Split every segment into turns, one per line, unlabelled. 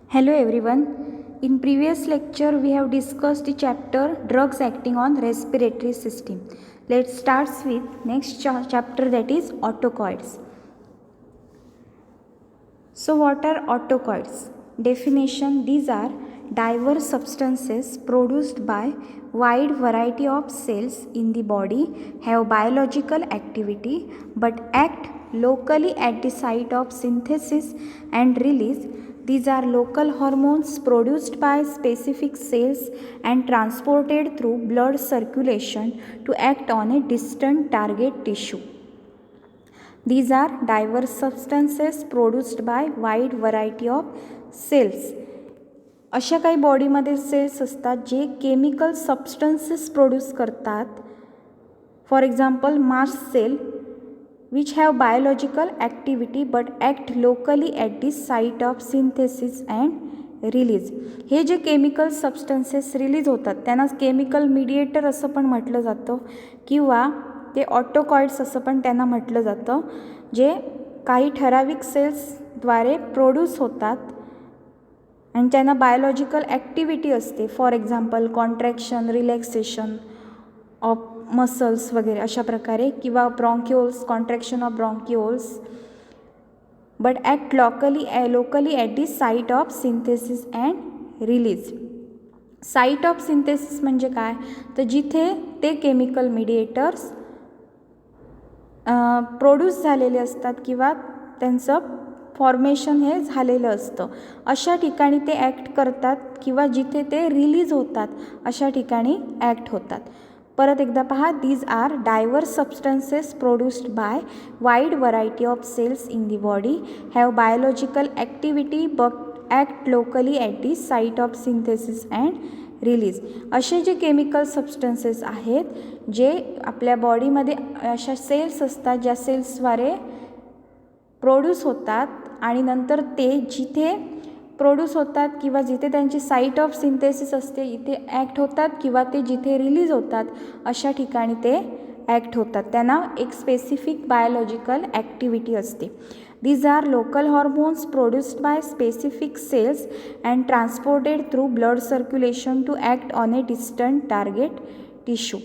Hello everyone. In previous lecture we have discussed the chapter drugs acting on respiratory system. Let's start with next chapter, that is autocoids. So what are autocoids? Definition: these are diverse substances produced by wide variety of cells in the body, have biological activity but act locally at the site of synthesis and release. These are local hormones produced by specific cells and transported through blood circulation to act on a distant target tissue. These are diverse substances produced by wide variety of cells. अशा काही बॉडीमध्ये cells असतात जे chemical substances produce करतात. For example mast cell which have biological activity but act locally at the site of synthesis and release. हे जे chemical substances release होतात त्यांना केमिकल मीडिएटर असं पण म्हटलं जातं किंवा ते ऑटोकॉइड्स असं पण त्यांना म्हटलं जातं, जे काही ठराविक सेल्सद्वारे प्रोड्यूस होतात आणि त्यांना बायोलॉजिकल ॲक्टिव्हिटी असते. For example contraction, relaxation of muscles वगैरे अशा प्रकारे, किंवा bronchioles, contraction of bronchioles, but act locally at the site of synthesis and release. Site of synthesis म्हणजे काय, तर जिथे ते केमिकल मीडिएटर्स प्रोड्यूस झालेले असतात किंवा त्यांचं फॉर्मेशन हे झालेलं असतं अशा ठिकाणी ते ॲक्ट करतात, किंवा जिथे ते रिलीज होतात अशा ठिकाणी ॲक्ट होतात. परत एकदा पहा, these are diverse substances produced by wide variety of cells in the body, have biological activity but act locally at the site of synthesis and release. असे जे केमिकल सबस्टन्सेस आहेत जे आपल्या बॉडीमध्ये अशा सेल्स असतात ज्या सेल्सद्वारे प्रोड्यूस होतात आणि नंतर ते जिथे प्रोड्यूस होतात किंवा जिथे त्यांची साईट ऑफ सिंथेसिस असते इथे ॲक्ट होतात, किंवा ते जिथे रिलीज होतात अशा ठिकाणी ते ॲक्ट होतात. त्यांना एक स्पेसिफिक बायोलॉजिकल ॲक्टिव्हिटी असते. These are local hormones produced by specific cells and transported through blood circulation to act on a distant target tissue.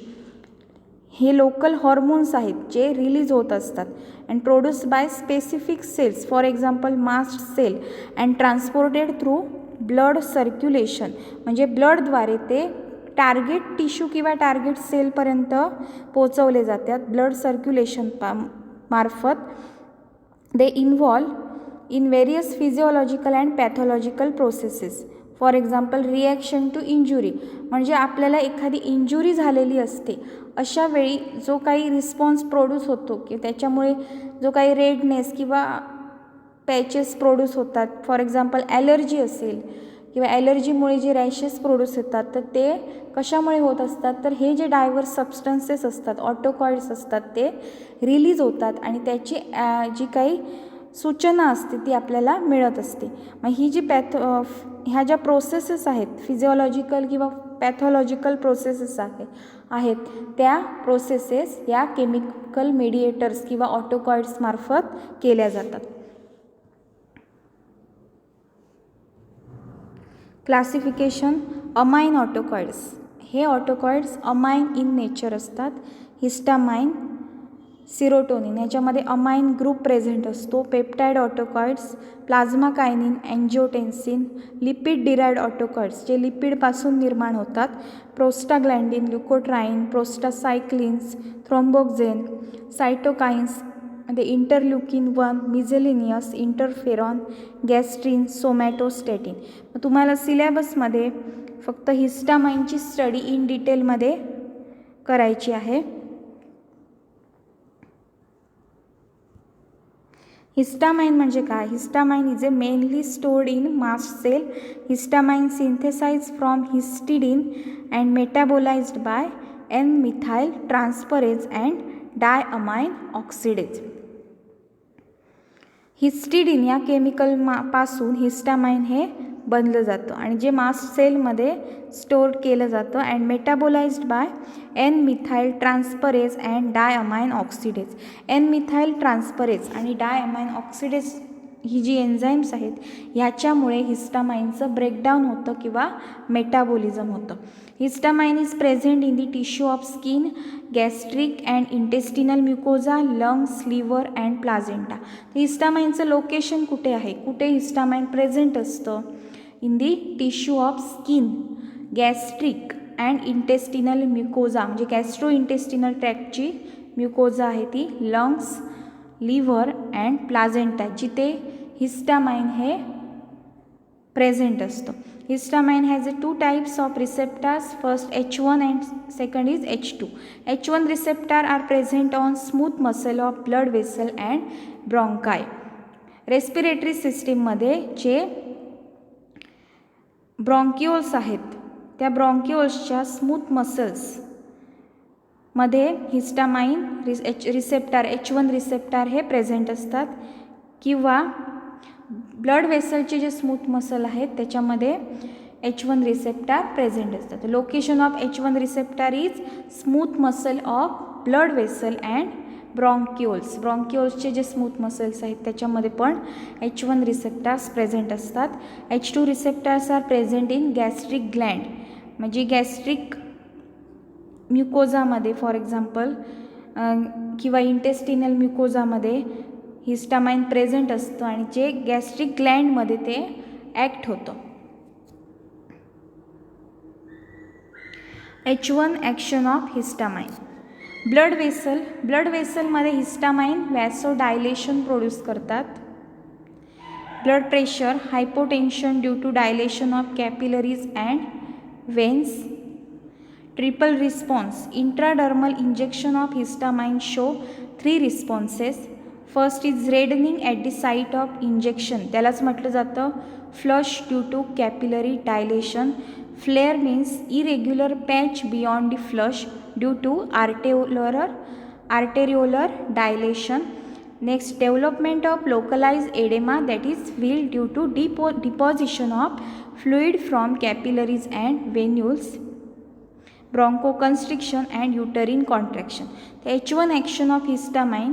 हे लोकल हॉर्मोन्स आहेत जे रिलीज होत असतात and produced by specific cells, for example mast cell, and transported through blood circulation, म्हणजे ब्लडद्वारे ते target tissue किंवा target सेलपर्यंत पोचवले जातात ब्लड सर्क्युलेशन मार्फत. They involve in various physiological and pathological processes. For example reaction to injury, म्हणजे आपल्याला एखादी इंजुरी झालेली असते अशा वेळी जो काही रिस्पॉन्स प्रोड्यूस होतो की त्याच्यामुळे जो काही रेडनेस किंवा पॅचेस प्रोड्यूस होतात, फॉर एक्झाम्पल ॲलर्जी असेल किंवा ॲलर्जीमुळे जे रॅशेस प्रोड्यूस होतात तर ते कशामुळे होत असतात, तर हे जे डायव्हर्स सबस्टन्सेस असतात, ऑटोकॉइड्स असतात, ते रिलीज होतात आणि त्याची जी काही सूचना असते ती आपल्याला मिळत असते. मग ही जी ह्या ज्या प्रोसेसेस आहेत, फिजिओलॉजिकल किंवा पॅथॉलॉजिकल प्रोसेसेस आहेत त्या प्रोसेसेस या केमिकल मीडिएटर्स किंवा ऑटोकॉइड्स मार्फत केल्या जातात. Classification: amine autacoids. हे ऑटोकॉइड्स अमाइन इन नेचर असतात. हिस्टामाइन, सिरोटोनिन याच्यामध्ये अमाइन ग्रुप प्रेझेंट असतो. Peptide autacoids, plasma kinin, angiotensin, lipid derived autacoids जे लिपिडपासून निर्माण होतात, प्रोस्टाग्लँडिन, ल्युकोट्राईन, प्रोस्टासायक्लिन्स, थ्रोम्बोक्झेन, सायटोकाइन्स, इंटरल्युकिन 1, मिझेलिनियस, इंटरफेरॉन, गॅस्ट्रिन, सोमॅटोस्टॅटिन. तुम्हाला सिलेबसमध्ये फक्त हिस्टामाइनची स्टडी इन डिटेलमध्ये करायची आहे. हिस्टामाइन म्हणजे काय? Histamine is a mainly stored in mast cell. Histamine synthesize from histidine and metabolized by N-methyl transferase and diamine oxidase. Histidine या केमिकल पासून हिस्टामाइन हे बनलं जातं आणि जे मास्ट सेलमध्ये स्टोअर केलं जातं and metabolized by N-methyl transferase and diamine oxidase. N-methyl transferase आणि डायअमाइन ऑक्सिडेज ही जी एन्झाईम्स आहेत ह्याच्यामुळे हिस्टामाइनचं ब्रेकडाऊन होतं किंवा मेटाबॉलिझम होतं. Histamine is present in the tissue of skin, gastric and intestinal mucosa, lungs, liver and placenta. हिस्टामाइनचं लोकेशन कुठे आहे, कुठे हिस्टामाइन प्रेझेंट असतं? In the tissue of skin, gastric and intestinal mucosa म्हणजे गॅस्ट्रो इंटेस्टिनल ट्रॅक्टची म्युकोजा आहे ती, lungs, liver and प्लाझेंटा जिथे histamine हे प्रेझेंट असतं. Histamine has a 2 types of receptors, first H1 and second is H2. H1 receptor are present on smooth muscle of blood vessel and bronchi. Respiratory सिस्टीममध्ये जे bronchioles आहेत त्या ब्रॉन्क्युल्सच्या smooth muscles मध्ये histamine receptor H1 receptor हे present असतात किंवा blood वेसलचे जे स्मूथ मसल आहेत त्याच्यामध्ये H1 रिसेप्टर प्रेझेंट असतात. Location of H1 receptor is smooth muscle of blood vessel and bronchioles. ब्रॉन्क्युल्सचे जे स्मूथ मसल्स आहेत त्याच्यामध्ये पण H1 रिसेप्टर्स प्रेझेंट असतात. H2 receptors are present in gastric gland म्हणजे गॅस्ट्रिक म्युकोजामध्ये फॉर एक्झाम्पल किंवा इंटेस्टिनल म्युकोजामध्ये हिस्टामाइन प्रेझेंट असतं आणि जे गॅस्ट्रिक ग्लँडमध्ये ते ॲक्ट होतं. H1 action of histamine. Blood वेसलमध्ये हिस्टामाइन वॅसोडायलेशन प्रोड्यूस करतात. Blood pressure, hypotension due to dilation of capillaries and veins. Triple response. Intradermal injection of histamine show 3 responses. First is reddening at the site of injection, त्यालाच म्हटलं जातं flush due to capillary dilation. Flare means irregular patch beyond the flush due to arteriolar dilation. Next development of localize oedema that is wheal due to deposition of fluid from capillaries and venules. Bronchoconstriction and uterine contraction. H1 action of histamine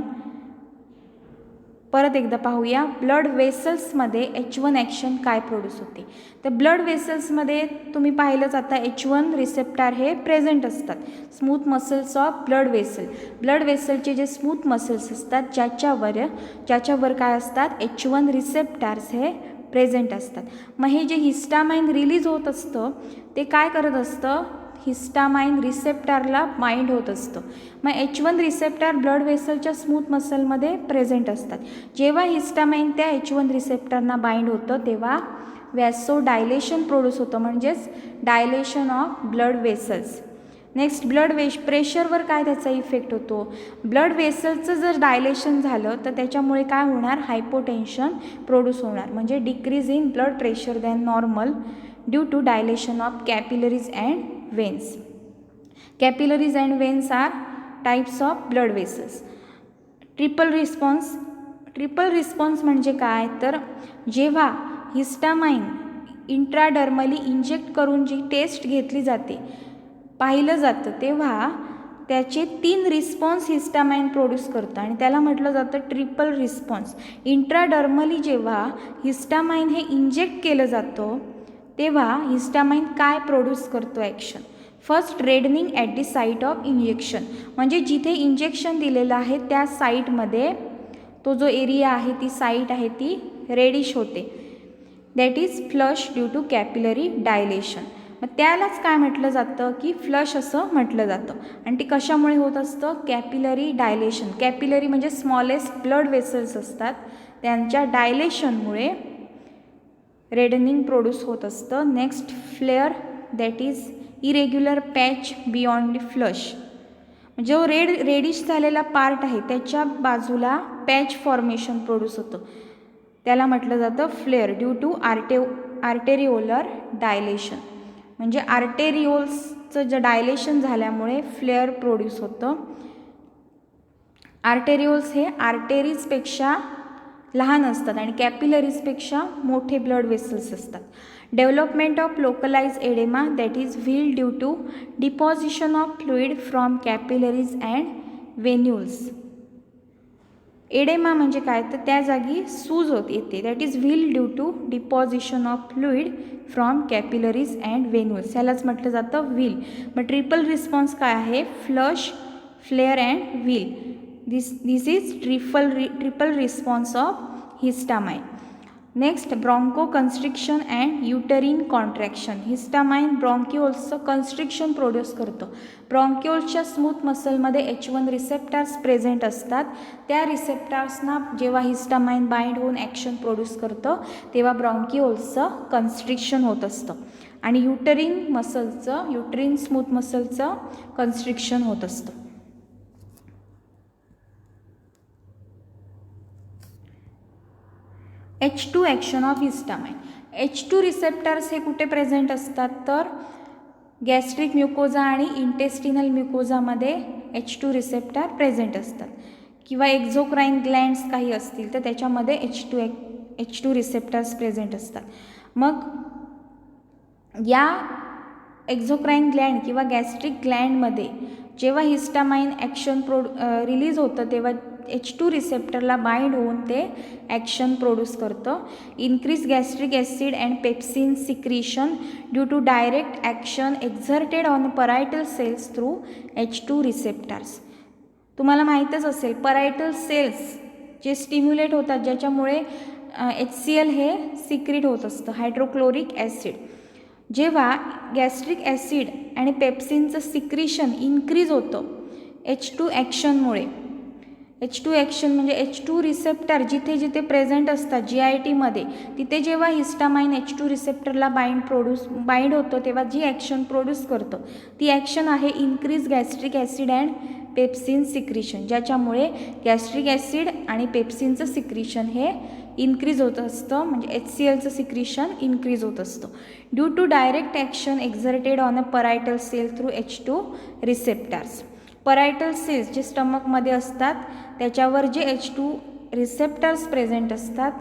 परत एकदा पाहूया. Blood वेसल्समध्ये H1 action काय produce होते. तर blood वेसल्समध्ये तुम्ही पाहिलंच आता H1 रिसेप्टर हे प्रेझेंट असतात. Smooth muscles of blood vessel. Blood वेसलचे जे स्मूथ मसल्स असतात ज्याच्यावर काय असतात H1 रिसेप्टर्स हे प्रेझेंट असतात. मग हे जे हिस्टामाइन रिलीज होत असतं ते काय करत असतं, हिस्टामाइन रिसेप्टरला बाइंड होत असतं. मग H1 रिसेप्टर ब्लड वेसलच्या स्मूथ मसलमध्ये प्रेझेंट असतात. जेव्हा हिस्टामाइन त्या H1 रिसेप्टरना बाइंड होतं तेव्हा वॅसोडायलेशन प्रोड्यूस होतं म्हणजेच dilation of blood vessels. Next blood प्रेशरवर काय त्याचा इफेक्ट होतो. ब्लड वेसलचं जर डायलेशन झालं तर त्याच्यामुळे काय होणार, हायपोटेन्शन प्रोड्यूस होणार म्हणजे decrease in blood pressure than normal due to dilation of capillaries and veins. Capillaries and veins are types of blood vessels. Triple response म्हणजे काय तर जेव्हा हिस्टामाइन इंट्राडर्मली इंजेक्ट करून जी टेस्ट घेतली जाते पाहिलं जातं तेव्हा त्याचे 3 रिस्पॉन्स हिस्टामाइन प्रोड्यूस करतं आणि त्याला म्हटलं जातं ट्रिपल रिस्पॉन्स. इंट्राडर्मली जेव्हा हिस्टामाइन हे इंजेक्ट केलं जातं तेव्हा हिस्टामाइन काय प्रोड्यूस करतो action. First reddening at the site of injection म्हणजे जिथे इंजेक्शन दिलेलं आहे त्या साईटमध्ये तो जो एरिया आहे ती साईट आहे ती रेडिश होते. That is flush due to capillary dilation. मग त्यालाच काय म्हटलं जातं की फ्लश असं म्हटलं जातं. आणि ते कशामुळे होत असतं, कॅपिलरी डायलेशन. कॅपिलरी म्हणजे स्मॉलेस्ट ब्लड वेसल्स असतात त्यांच्या डायलेशनमुळे रेडनिंग प्रोड्यूस होत असतं. Next flare that is irregular patch beyond the flush. जो रेडिश झालेला पार्ट आहे त्याच्या बाजूला पॅच फॉर्मेशन प्रोड्यूस होतं त्याला म्हटलं जातं flare due to arteriolar dilation. म्हणजे आर्टेरिओल्सचं जे डायलेशन झाल्यामुळे फ्लेअर प्रोड्यूस होतं. आर्टेरिओल्स हे आर्टेरीजपेक्षा लहान असतात आणि कॅपिलरीजपेक्षा मोठे ब्लड वेसल्स असतात. Development of localize oedema that is wheal due to deposition of fluid from capillaries and venules. Oedema म्हणजे काय, तर त्या जागी सूज होत येते, that is wheal due to deposition of fluid from capillaries and venules, ह्यालाच म्हटलं जातं व्हील. मग ट्रिपल रिस्पॉन्स काय आहे, flush, flare and wheal. This is triple response of histamine. Next bronchoconstriction and uterine contraction. Histamine ब्रॉन्क्युल्सचं constriction produce करतो. ब्रॉन्क्युल्सच्या smooth मसलमध्ये H1 receptors present असतात. त्या रिसेप्टर्सना जेव्हा हिस्टामाइन बाइंड होऊन ॲक्शन प्रोड्यूस करतं तेव्हा ब्रॉन्क्युल्सचं कन्स्ट्रिक्शन होत असतं. आणि युटरीन स्मूथ मसलचं कन्स्ट्रिक्शन होत असतं. H2 action of histamine. H2 receptors हे कुठे प्रेझेंट असतात, तर गॅस्ट्रिक म्युकोजा आणि इंटेस्टिनल म्युकोजामध्ये H2 रिसेप्टर प्रेझेंट असतात. किंवा एक्झोक्राईन ग्लँड्स काही असतील तर त्याच्यामध्ये H2 रिसेप्टर्स प्रेझेंट असतात. मग या एक्झोक्राईन ग्लँड किंवा गॅस्ट्रिक ग्लँडमध्ये जेव्हा हिस्टामाइन ॲक्शन रिलीज होतं तेव्हा H2 रिसेप्टरला बाइंड होऊन ते ॲक्शन प्रोड्यूस करतं. Increase gastric acid and pepsin secretion due to direct action exerted on parietal cells through H2 receptors. तुम्हाला माहीतच असेल परायटल सेल्स जे स्टिम्युलेट होतात ज्याच्यामुळे HCl हे सिक्रिट होत असतं, हायड्रोक्लोरिक ॲसिड. जेव्हा गॅस्ट्रिक ॲसिड आणि पेप्सिनचं सिक्रिशन इन्क्रीज होतं H2 ॲक्शनमुळे. H2 ॲक्शन म्हणजे H2 रिसेप्टर जिथे जिथे प्रेझेंट असतात GITमध्ये तिथे जेव्हा हिस्टामाइन H2 रिसेप्टरला बाइंड होतं तेव्हा जी ॲक्शन प्रोड्यूस करतं ती ॲक्शन आहे increase gastric acid and pepsin secretion, ज्याच्यामुळे गॅस्ट्रिक ॲसिड आणि पेप्सिनचं सिक्रिशन हे इन्क्रीज होत असतं, म्हणजे HClचं सिक्रिशन इन्क्रीज होत असतं. Due to direct action exerted on a parietal cell through H2 receptors. Parietal cells जे स्टमकमध्ये असतात त्याच्यावर जे H2 रिसेप्टर्स प्रेझेंट असतात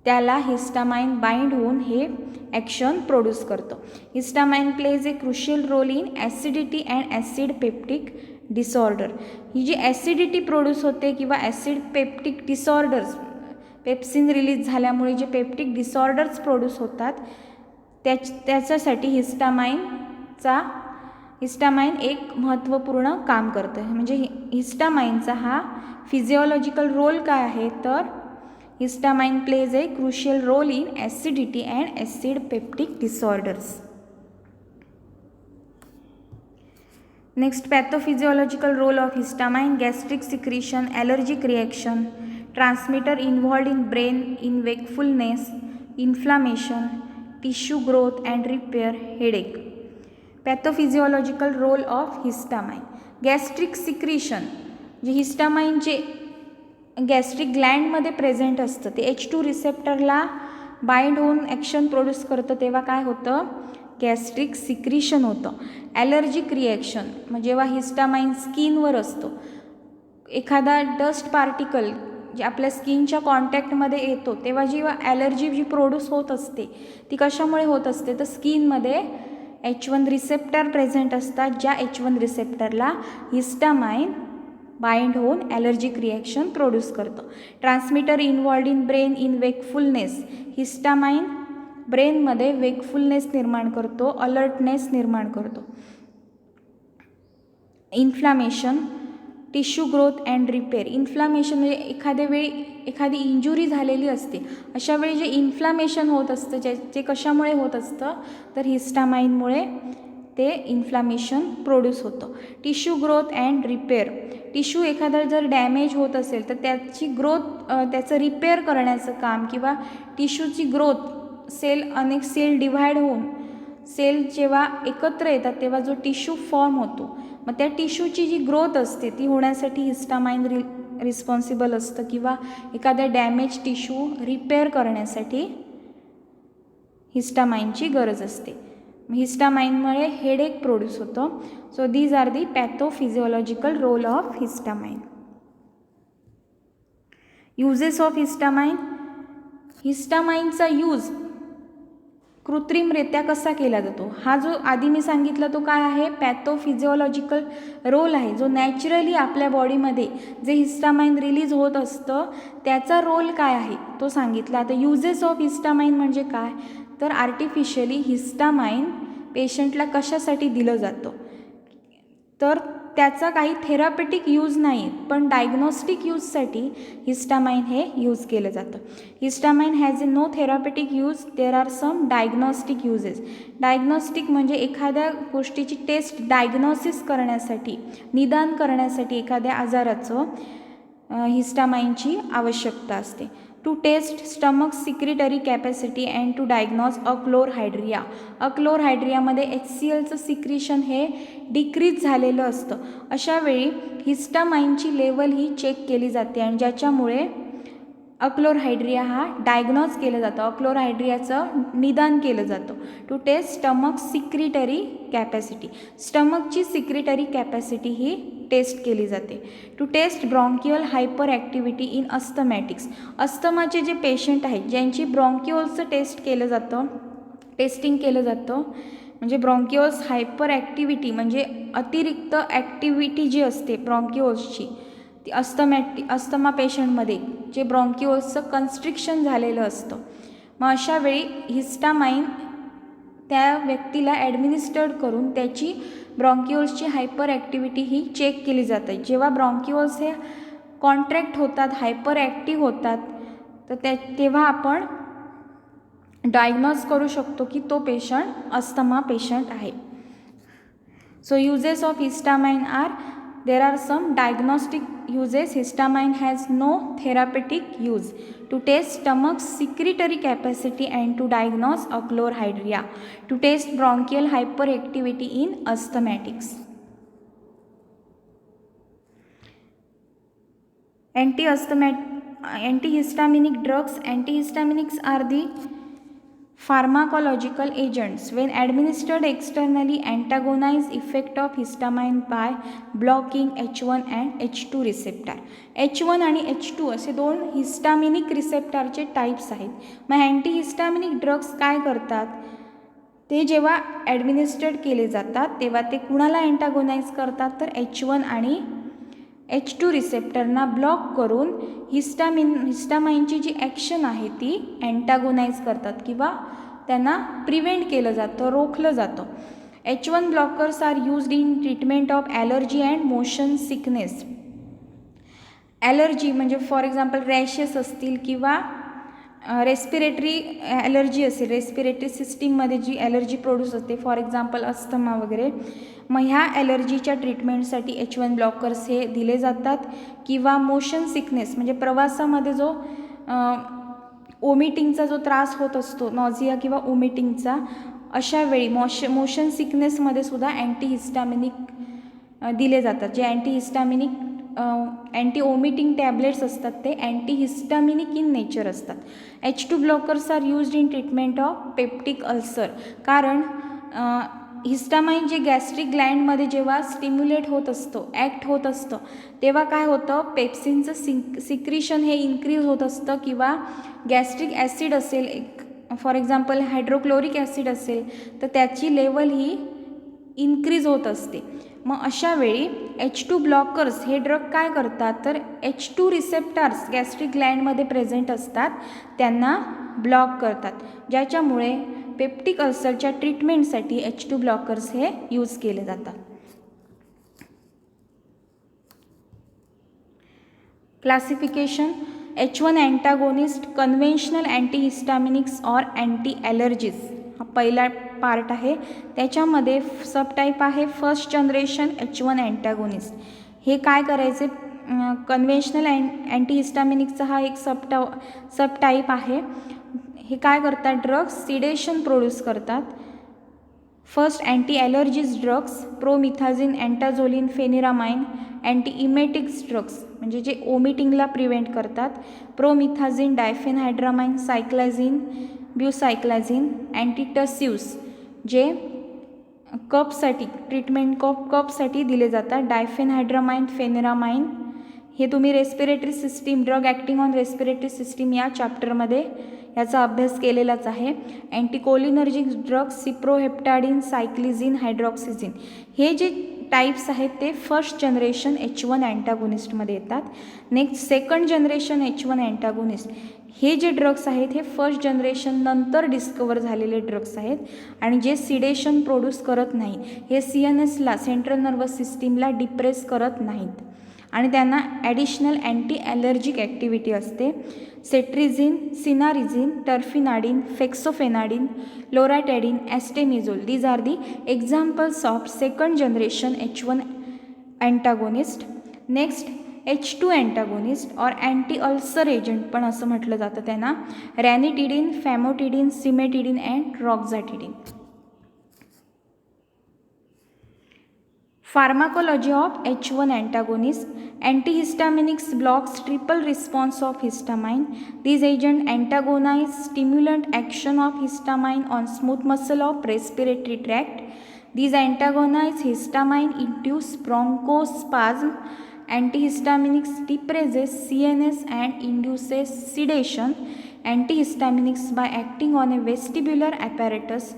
त्याला हिस्टामाइन बाइंड होऊन हे ॲक्शन प्रोड्यूस करतं. Histamine plays a crucial role in acidity and acid peptic disorder. ही जी ॲसिडिटी प्रोड्यूस होते किंवा acid peptic disorders, pepsin release झाल्यामुळे जे पेप्टिक डिसऑर्डर्स प्रोड्यूस होतात त्याच्यासाठी हिस्टामाइन एक महत्त्वपूर्ण काम करतं. म्हणजे हिस्टामाइनचा हा फिजिओलॉजिकल रोल काय आहे, तर histamine plays a crucial role in acidity and acid peptic disorders. Next pathophysiological role of histamine. Gastric secretion, allergic reaction, transmitter involved in brain in wakefulness, inflammation, tissue growth and repair, headache. Pathophysiological role of histamine. Gastric secretion जे histamine जे gastric ग्लँडमध्ये present असतं ते H2 रिसेप्टरला bind होऊन action produce करतं तेव्हा काय होतं, गॅस्ट्रिक सिक्रिशन होतं. ॲलर्जिक रिॲक्शन म्हणजे जेव्हा हिस्टामाइन स्किनवर असतो, एखादा डस्ट पार्टिकल जे आपल्या स्किनच्या कॉन्टॅक्टमध्ये येतो तेव्हा जेव्हा ॲलर्जी जी प्रोड्यूस होत असते ती कशामुळे होत असते, तर स्किनमध्ये H1 रिसेप्टर प्रेझेंट असतात, ज्या H1 रिसेप्टरला हिस्टामाइन बाइंड होऊन ॲलर्जिक रिॲक्शन प्रोड्यूस करतं. Transmitter involved in brain in wakefulness. Histamine ब्रेनमध्ये वेकफुलनेस निर्माण करतो, अलर्टनेस निर्माण करतो. Inflammation, tissue growth and repair. Inflammation म्हणजे एखादी इंजुरी झालेली असते अशा वेळी जे इन्फ्लामेशन होत असतं जे कशामुळे होत असतं, तर हिस्टामाइनमुळे ते इन्फ्लामेशन प्रोड्यूस होतं. Tissue growth and repair. Tissue एखादा जर डॅमेज होत असेल तर त्याची ग्रोथ, त्याचं रिपेअर करण्याचं काम किंवा टिश्यूची ग्रोथ, अनेक सेल डिव्हाइड होऊन सेल जेव्हा एकत्र येतात तेव्हा जो टिश्यू फॉर्म होतो, मग त्या टिश्यूची जी ग्रोथ असते ती होण्यासाठी हिस्टामाइन रिस्पॉन्सिबल असतं किंवा एखाद्या डॅमेज टिश्यू रिपेअर करण्यासाठी हिस्टामाइनची गरज असते. हिस्टामाइनमुळे हेडेक प्रोड्यूस होतं. So these are the pathophysiological role of histamine. Uses of histamine. हिस्टामाइनचा यूज कृत्रिमरित्या कसा केला जातो, हा जो आधी मी सांगितला तो काय आहे, पॅथोफिजिओलॉजिकल रोल आहे, जो नॅचरली आपल्या बॉडीमध्ये जे हिस्टामाइन रिलीज होत असतं त्याचा रोल काय आहे तो सांगितला. आता युजेस ऑफ हिस्टामाइन म्हणजे काय, तर आर्टिफिशियली हिस्टामाइन पेशंटला कशासाठी दिलं जातं, तर त्याचा काही थेरापेटिक यूज नाही, पण डायग्नोस्टिक यूजसाठी हिस्टामाइन हे यूज केलं जातं. Histamine has no therapeutic use, there are some diagnostic uses. Diagnostic म्हणजे एखाद्या गोष्टीची टेस्ट डायग्नोसिस करण्यासाठी, निदान करण्यासाठी एखाद्या आजाराचं हिस्टामाइनची आवश्यकता असते. To test stomach secretory capacity and to diagnose achlorhydria. अक्लोरहायड्रियामध्ये HClचं सिक्रिशन हे डिक्रीज झालेलं असतं. अशावेळी हिस्टामाइनची लेवल ही चेक केली जाते आणि ज्याच्यामुळे अक्लोरहायड्रिया हा डायग्नोज केलं जातं, अक्लोरहायड्रियाचं निदान केलं जातं. To test stomach secretory capacity, स्टमकची सिक्रिटरी कॅपॅसिटी ही टेस्ट केली जाते. To test bronchial hyperactivity in asthmatics. अस्थमाचे जे पेशंट आहेत ज्यांची ब्रॉन्किओल्सचं टेस्टिंग केलं जातं, म्हणजे ब्रॉन्किओल्स हायपर ॲक्टिव्हिटी म्हणजे अतिरिक्त ॲक्टिव्हिटी जी असते ब्रॉन्किओल्सची, ती अस्थमा पेशंटमध्ये जे ब्रॉन्किओल्सचं कन्स्ट्रिक्शन झालेलं असतं, मग अशावेळी हिस्टामाइन त्या व्यक्तीला ॲडमिनिस्टर्ड करून त्याची ब्रॉन्किओल्सची हायपर ॲक्टिव्हिटी ही चेक केली जाते. जेव्हा ब्रॉन्किओल्स हे कॉन्ट्रॅक्ट होतात, हायपर ॲक्टिव्ह होतात, तर तेव्हा आपण डायग्नोज करू शकतो की तो पेशंट अस्थमा पेशंट आहे. So uses of histamine are, there are some diagnostic uses. Histamine has no therapeutic use. To test stomach secretory capacity and to diagnose achlorhydria. To test bronchial hyperactivity in asthmatics. Antihistaminic drugs. Antihistaminics are the pharmacological agents when administered externally antagonize effect of histamine by blocking H1 and H2 receptor. H1 आणि H2 असे दोन histaminic रिसेप्टरचे types आहेत. मग अँटीहिस्टामिनिक drugs काय करतात, ते जेव्हा ॲडमिनिस्टर्ड केले जातात तेव्हा ते कुणाला अँटागोनाइज करतात, तर H1 आणि H2 रिसेप्टरना ब्लॉक करून हिस्टामाइनची जी ॲक्शन आहे ती अँटागोनाइज करतात किंवा त्यांना प्रिव्हेंट केलं जातं, रोखलं जातं. H1 blockers are used in treatment of allergy and motion sickness. Allergy म्हणजे फॉर एक्झाम्पल रॅशेस असतील किंवा रेस्पिरेटरी ॲलर्जी असेल, रेस्पिरेटरी सिस्टीममध्ये जी ॲलर्जी प्रोड्यूस होते, फॉर एक्झाम्पल अस्थमा वगैरे, मग ह्या ॲलर्जीच्या ट्रीटमेंटसाठी H1 ब्लॉकर्स हे दिले जातात. किंवा मोशन सिकनेस म्हणजे प्रवासामध्ये जो ओमिटिंगचा जो त्रास होत असतो, नॉझिया किंवा ओमिटिंगचा, अशावेळी मोशन सिकनेसमध्ये सुद्धा अँटीहिस्टामिनिक दिले जातात. जे अँटीहिस्टामिनिक अँटी ओमिटिंग टॅबलेट्स असतात ते अँटीहिस्टामिनिक इन नेचर असतात. H2 blockers are used in treatment of peptic ulcer. कारण हिस्टामाइन जे गॅस्ट्रिक ग्लँडमध्ये जेव्हा स्टिम्युलेट होत असतं, ॲक्ट होत असतं, तेव्हा काय होतं, पेप्सिनचं सिक्रिशन हे इन्क्रीज होत असतं किंवा गॅस्ट्रिक ॲसिड असेल, फॉर एक्झाम्पल हायड्रोक्लोरिक ॲसिड असेल, तर त्याची लेवल ही इन्क्रीज होत असते. मग अशावेळी H2 ब्लॉकर्स हे ड्रग काय करतात, तर H2 रिसेप्टर्स गॅस्ट्रिक ग्लँडमध्ये प्रेझेंट असतात त्यांना ब्लॉक करतात, ज्याच्यामुळे पेप्टिक अल्सरच्या ट्रीटमेंटसाठी H2 ब्लॉकर्स हे यूज केले जातात. Classification. H1 antagonist, conventional antihistaminics or anti allergies हा पहिला पार्ट आहे. त्याच्यामध्ये सबटाईप आहे फर्स्ट जनरेशन H1 अँटागोनिस्ट. हे काय करायचे, कन्व्हेन्शनल अँटीहिस्टामिनिक्सचा हा एक सबटाईप आहे. हे काय करतात, ड्रग्स सिडेशन प्रोड्यूस करतात. First anti allergies drugs, promethazine, antazoline, pheniramine. Antiemetics drugs म्हणजे जे ओमिटिंगला प्रिव्हेंट करतात, प्रोमिथाझिन, डायफेनहायड्रामाइन, सायक्लाझिन, ब्युसायक्लाझिन. अँटीटसिव्स जे कफसाठी ट्रीटमेंट कफसाठी दिले जातात, डायफेनहायड्रामाइन, फेनिरामाइन. हे तुम्ही respiratory system, drug acting on respiratory system या चॅप्टरमध्ये याचा अभ्यास केलेलाच आहे. अँटीकोलिनर्जिक ड्रग्स सिप्रोहेप्टाडिन, सायक्लिझिन, हायड्रॉक्सिझिन हे जे टाईप्स आहेत ते फर्स्ट जनरेशन H1 अँटागोनिस्टमध्ये येतात. Next second generation H1 antagonist हे जे ड्रग्स आहेत हे फर्स्ट जनरेशन नंतर डिस्कवर झालेले ड्रग्स आहेत आणि जे सिडेशन प्रोड्यूस करत नाहीत, हे CNSला सेंट्रल नर्वस सिस्टीमला डिप्रेस करत नाहीत आणि त्यांना ॲडिशनल अँटी ॲलर्जिक ॲक्टिव्हिटी असते. Cetirizine, cinnarizine, terfenadine, fexofenadine, loratadine, astemizole these are the examples of second generation H1 antagonist. Next H2 antagonist or anti ulcer agent पण असं म्हटलं जातं त्यांना, ranitidine, famotidine, cimetidine and roxatidine. Pharmacology of H1 antagonist. Antihistaminics blocks triple response of histamine. These agents antagonize stimulant action of histamine on smooth muscle of respiratory tract. These antagonize histamine induce bronchospasm. Antihistaminics depresses CNS and induces sedation. Antihistaminics by acting on a vestibular apparatus,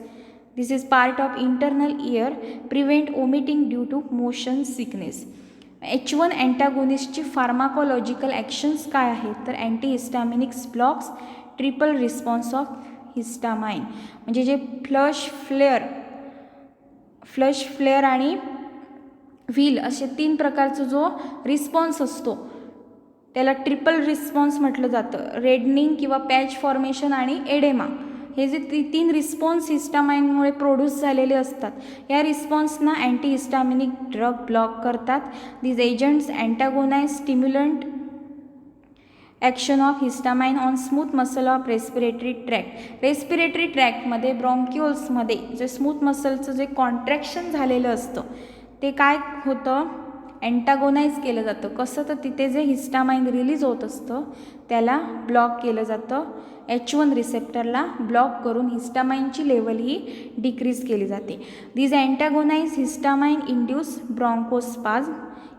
this is part of internal ear, prevent vomiting due to motion sickness. H1 अँटागोनिस्टची pharmacological actions काय आहेत तर antihistaminics blocks triple response of histamine, म्हणजे जे flush flare आणि wheel असे 3 प्रकारचा जो रिस्पॉन्स असतो त्याला ट्रिपल रिस्पॉन्स म्हटलं जातं. रेडनिंग किंवा पॅच फॉर्मेशन आणि एडेमा हे जे 3 रिस्पॉन्स हिस्टामाइनमुळे प्रोड्यूस झालेले असतात, या रिस्पॉन्सना अँटीहिस्टामिनिक ड्रग ब्लॉक करतात. These agents antagonize stimulant action of histamine on smooth muscle of respiratory tract. Respiratory ट्रॅक्टमध्ये ब्रॉन्क्युल्समध्ये जे स्मूथ मसलचं जे कॉन्ट्रॅक्शन झालेलं असतं ते काय होतं, अँटागोनाइज केलं जातं. कसं तर तिथे जे हिस्टामाइन रिलीज होत असतं त्याला ब्लॉक केलं जातं. H1 रिसेप्टरला ब्लॉक करून हिस्टामाइनची लेवल ही डिक्रीज केली जाते. These antagonize histamine induce bronchospasm.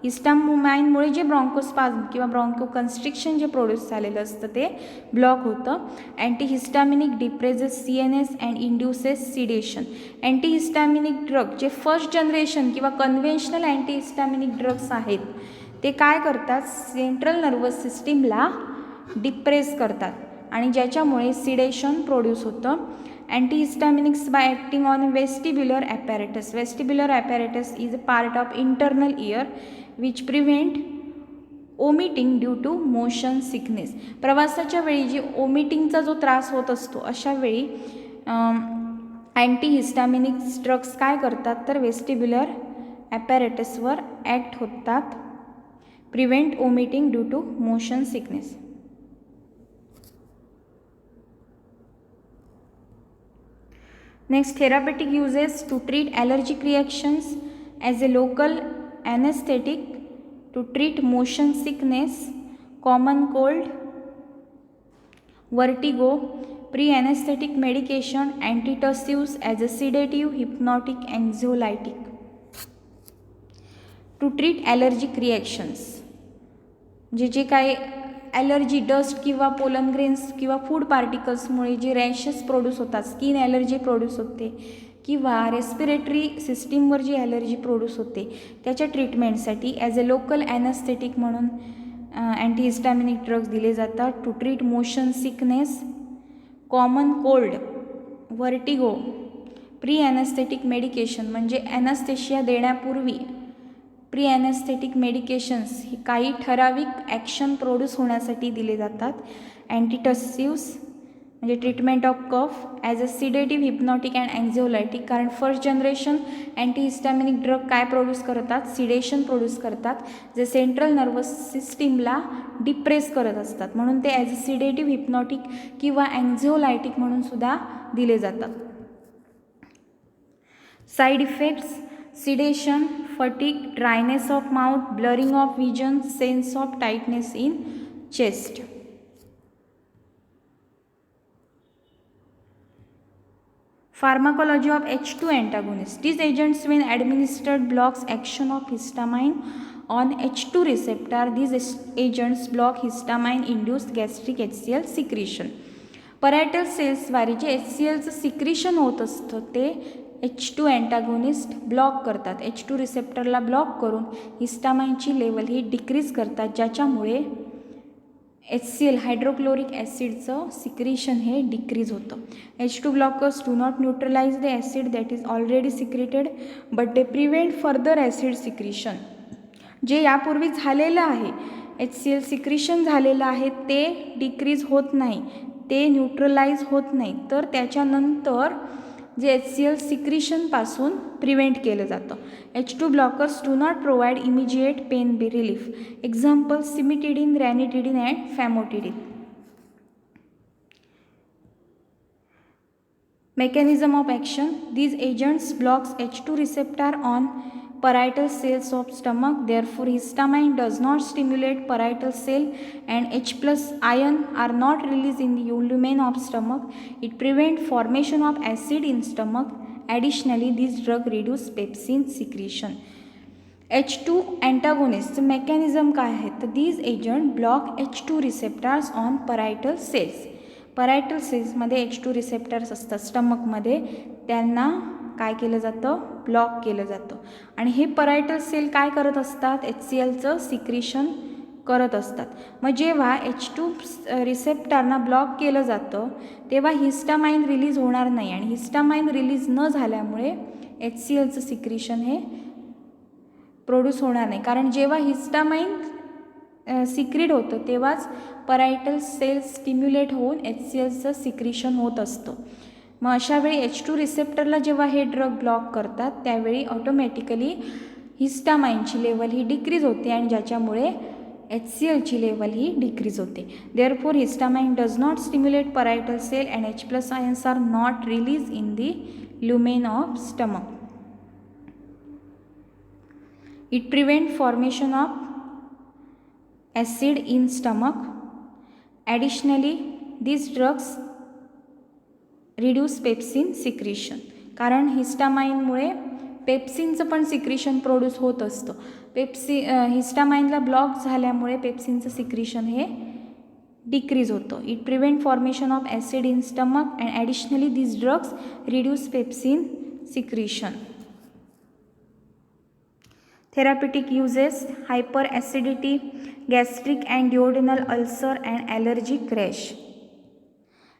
हिस्टामाइनमुळे जे ब्रॉन्कोस्पाझम किंवा ब्रॉन्को कन्स्ट्रिक्शन जे प्रोड्यूस झालेलं असतं ते ब्लॉक होतं. Antihistaminic depresses CNS and induces sedation. Antihistaminic drug जे फर्स्ट जनरेशन किंवा कन्व्हेन्शनल अँटीहिस्टामिनिक ड्रग्स आहेत ते काय करतात, सेंट्रल नर्वस सिस्टीमला डिप्रेस करतात आणि ज्याच्यामुळे सिडेशन प्रोड्यूस होतं. Antihistaminics by acting on vestibular apparatus. Vestibular apparatus is a part of internal ear which prevent vomiting due to motion sickness. प्रवासाच्या वेळी जी ओमिटिंगचा जो त्रास होत असतो अशा वेळी अँटीहिस्टॅमिनिक्स ड्रग्स काय करतात तर वेस्टिब्युलर ॲपॅरेटसवर ॲक्ट होतात, prevent vomiting due to motion sickness. Next, therapeutic uses to treat allergic reactions as a local anesthetic, to treat motion sickness, common cold, vertigo, pre-anesthetic medication, antitussives as a sedative, hypnotic, anxiolytic. To treat allergic reactions, जे काही allergy dust किंवा pollen grains किंवा food पार्टिकल्समुळे जे rashes produce होतात, skin allergy produce होते किंवा respiratory सिस्टीमवर जी allergy produce होते त्याच्या ट्रीटमेंटसाठी ॲज अ लोकल ॲनेस्थेटिक म्हणून अँटीहिस्टॅमिनिक ड्रग्स दिले जातात. To treat motion sickness, common cold, vertigo, pre anaesthetic medication म्हणजे ॲनेस्थेशिया देण्यापूर्वी प्री ॲनेस्थेटिक मेडिकेशन्स ही काही ठराविक ॲक्शन प्रोड्यूस होण्यासाठी दिले जातात. अँटीटसिव्स म्हणजे treatment of cough, as a sedative, hypnotic and anxiolytic. कारण फर्स्ट जनरेशन अँटीहिस्टॅमिनिक ड्रग काय प्रोड्यूस करतात, सिडेशन प्रोड्यूस करतात जे सेंट्रल नर्वस सिस्टीमला डिप्रेस करत असतात, म्हणून ते ॲज अ सिडेटिव्ह, हिप्नॉटिक किंवा अँक्झिओलायटिक म्हणून सुद्धा दिले जातात. Side effects, sedation, fatigue, dryness of mouth, blurring of vision, sense of tightness in chest. Pharmacology of H2 antagonist. These agents when administered blocks action of histamine on H2 receptor. These agents block histamine induced gastric HCl secretion. Parietal सेल्सद्वारे जे HClचं secretion होत असतं ते H2 antagonist block करतात. H2 रिसेप्टरला block करून हिस्टामाइनची level ही decrease करतात, ज्याच्यामुळे HCl हायड्रोक्लोरिक ॲसिडचं सिक्रिशन हे डिक्रीज होतं. H2 blockers do not neutralize the acid that is already secreted but they prevent further acid secretion. जे यापूर्वी झालेलं आहे, HCl सिक्रिशन झालेलं आहे ते डिक्रीज होत नाही, ते न्यूट्रलाइज होत नाही, तर त्याच्यानंतर जे HCl सिक्रिशनपासून प्रिव्हेंट केलं जातं. H2 blockers do not provide immediate pain relief. Example cimetidine, ranitidine and famotidine. Mechanism of action. These agents blocks H2 receptor on parietal cells of stomach. Therefore, histamine does not stimulate parietal cell and H plus ion are not released in the lumen of stomach. It prevents formation of acid in stomach. Additionally, this drug reduce pepsin secretion. H2 antagonist mechanism काय आहे तर these agent block H2 receptors on parietal cells. Parietal सेल्समध्ये H2 receptors असतात स्टमकमध्ये, त्यांना काय केलं जातं, block केलं जातं. आणि हे परायटल सेल काय करत असतात, HClचं सिक्रिशन करत असतात. मग जेव्हा H2 रिसेप्टरना ब्लॉक केलं जातं तेव्हा हिस्टामाइन रिलीज होणार नाही, आणि हिस्टामाइन रिलीज न झाल्यामुळे HClचं सिक्रिशन हे प्रोड्यूस होणार नाही. कारण जेव्हा हिस्टामाइन सिक्रीट होतं तेव्हाच परायटल सेल्स स्टिम्युलेट होऊन HClचं सिक्रिशन होत असतं. मग अशावेळी H2 रिसेप्टरला जेव्हा हे ड्रग ब्लॉक करतात त्यावेळी ऑटोमॅटिकली हिस्टामाइनची लेवल ही डिक्रीज होते, आणि ज्याच्यामुळे HClची लेवल ही डिक्रीज होते. Therefore histamine does not stimulate parietal cell and H plus ions are not release in the lumen of stomach. It prevents formation of acid in stomach. Additionally, these drugs reduce pepsin secretion. कारण हिस्टामाइनमुळे पेप्सिनचं पण secretion produce होत असतं. हिस्टामाइनला block झाल्यामुळे पेप्सिनचं secretion हे decrease होतं. It prevent formation of acid in stomach and additionally these drugs reduce pepsin secretion. Therapeutic uses: hyperacidity, gastric and duodenal ulcer and allergic rash.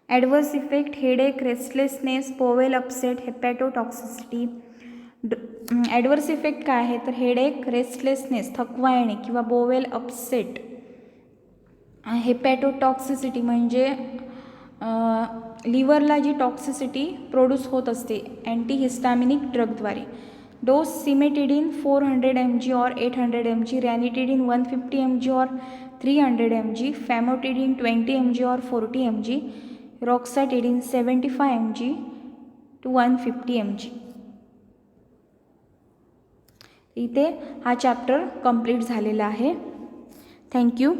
Adverse effect: headache, restlessness, bowel upset, hepatotoxicity. Adverse effect काय आहे तर headache, restlessness, थकवा येणे किंवा bowel upset. हेपॅटोटॉक्सिसिटी म्हणजे लिव्हरला जी toxicity produce होत असते अँटीहिस्टामिनिक ड्रगद्वारे. Dose: cimetidine 400 mg और 800 mg, रॅनिटिडिन 150 mg और 300 mg, फॅमोटिडिन 20 mg और 40 mg, रॉक्साटिडिन 75 mg to 150 mg. इथे हा चॅप्टर कंप्लीट झालेला आहे. थँक्यू.